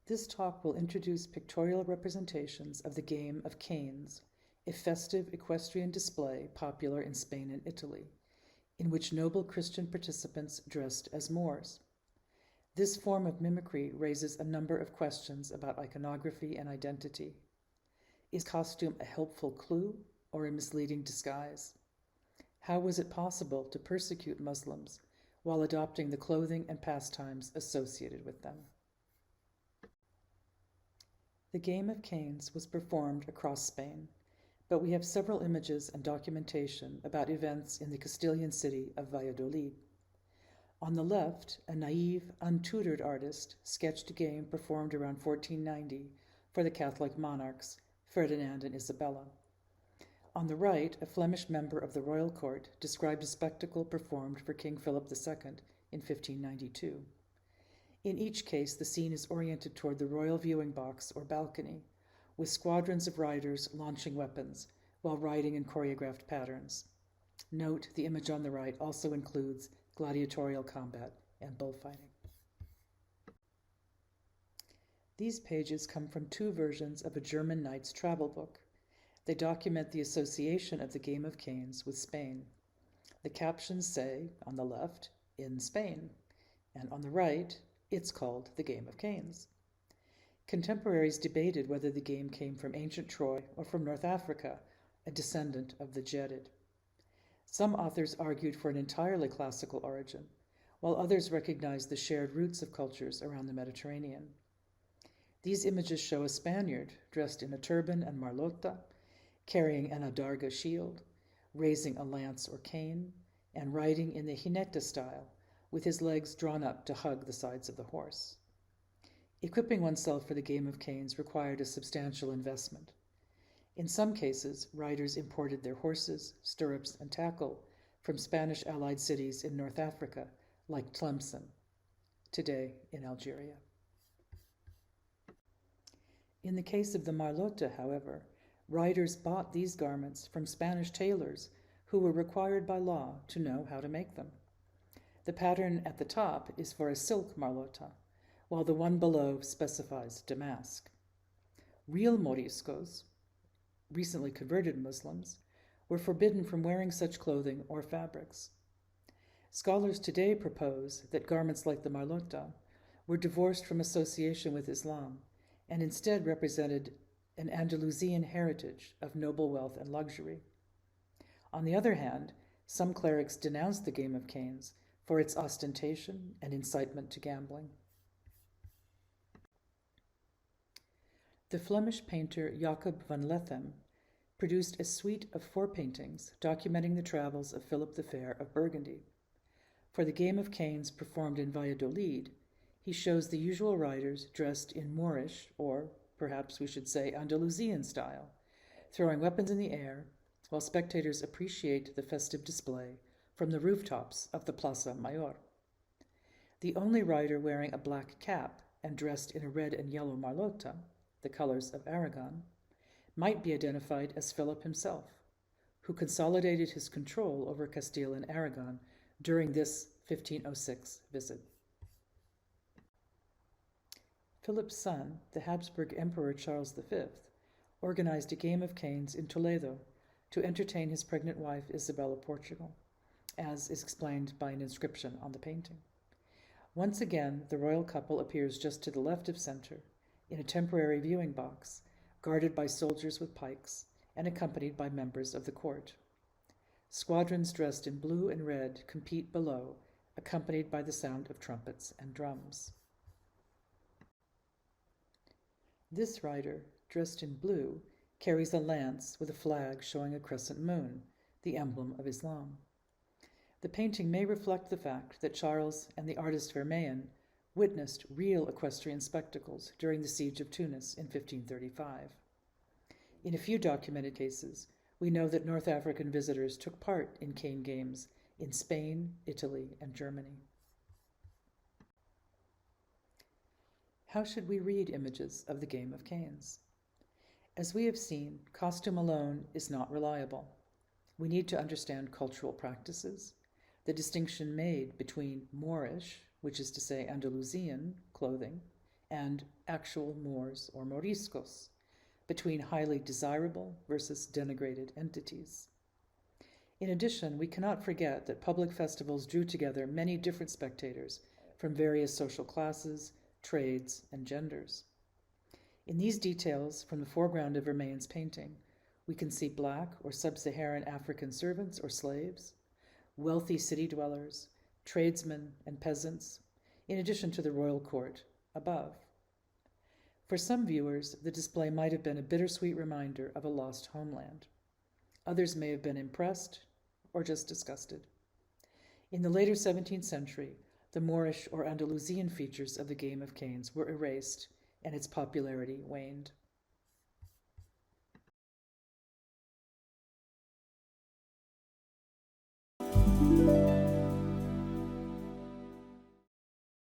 This talk will introduce pictorial representations of the game of Cañas, a festive equestrian display popular in Spain and Italy, in which noble Christian participants dressed as Moors. This form of mimicry raises a number of questions about iconography and identity. Is costume a helpful clue or a misleading disguise? How was it possible to persecute Muslims while adopting the clothing and pastimes associated with them? The game of Cañas was performed across Spain, but we have several images and documentation about events in the Castilian city of Valladolid. On the left, a naive, untutored artist sketched a game performed around 1490 for the Catholic monarchs, Ferdinand and Isabella. On the right, a Flemish member of the royal court described a spectacle performed for King Philip II in 1592. In each case, the scene is oriented toward the royal viewing box or balcony, with squadrons of riders launching weapons while riding in choreographed patterns. Note, the image on the right also includes gladiatorial combat and bullfighting. These pages come from two versions of a German knight's travel book. They document the association of the game of Cañas with Spain. The captions say, on the left, in Spain, and on the right, it's called the game of Cañas. Contemporaries debated whether the game came from ancient Troy or from North Africa, a descendant of the Jedid. Some authors argued for an entirely classical origin, while others recognized the shared roots of cultures around the Mediterranean. These images show a Spaniard dressed in a turban and marlota, carrying an adarga shield, raising a lance or cane, and riding in the jineta style, with his legs drawn up to hug the sides of the horse. Equipping oneself for the game of Cañas required a substantial investment. In some cases, riders imported their horses, stirrups, and tackle from Spanish allied cities in North Africa, like Tlemcen, today in Algeria. In the case of the marlota, however, riders bought these garments from Spanish tailors who were required by law to know how to make them. The pattern at the top is for a silk marlota, while the one below specifies damask. Real moriscos, recently converted Muslims, were forbidden from wearing such clothing or fabrics. Scholars today propose that garments like the marlota were divorced from association with Islam and instead represented an Andalusian heritage of noble wealth and luxury. On the other hand, some clerics denounced the game of Cañas for its ostentation and incitement to gambling. The Flemish painter Jacob van Lethem produced a suite of 4 paintings documenting the travels of Philip the Fair of Burgundy. For the game of Cañas performed in Valladolid, he shows the usual riders dressed in Moorish, or perhaps we should say Andalusian style, throwing weapons in the air while spectators appreciate the festive display from the rooftops of the Plaza Mayor. The only rider wearing a black cap and dressed in a red and yellow marlota, the colors of Aragon, might be identified as Philip himself, who consolidated his control over Castile and Aragon during this 1506 visit. Philip's son, the Habsburg Emperor Charles V, organized a game of Cañas in Toledo to entertain his pregnant wife Isabella of Portugal, as is explained by an inscription on the painting. Once again, the royal couple appears just to the left of center, in a temporary viewing box, guarded by soldiers with pikes and accompanied by members of the court. Squadrons dressed in blue and red compete below, accompanied by the sound of trumpets and drums. This rider, dressed in blue, carries a lance with a flag showing a crescent moon, the emblem of Islam. The painting may reflect the fact that Charles and the artist Vermeyen witnessed real equestrian spectacles during the siege of Tunis in 1535. In a few documented cases, we know that North African visitors took part in cane games in Spain, Italy, and Germany. How should we read images of the game of Cañas? As we have seen, costume alone is not reliable. We need to understand cultural practices, the distinction made between Moorish, which is to say Andalusian, clothing, and actual Moors or moriscos, between highly desirable versus denigrated entities. In addition, we cannot forget that public festivals drew together many different spectators from various social classes, trades, and genders. In these details, from the foreground of Vermeyen's painting, we can see Black or sub-Saharan African servants or slaves, wealthy city dwellers, tradesmen and peasants, in addition to the royal court above. For some viewers, the display might have been a bittersweet reminder of a lost homeland. Others may have been impressed or just disgusted. In the later 17th century, the Moorish or Andalusian features of the game of canes were erased and its popularity waned.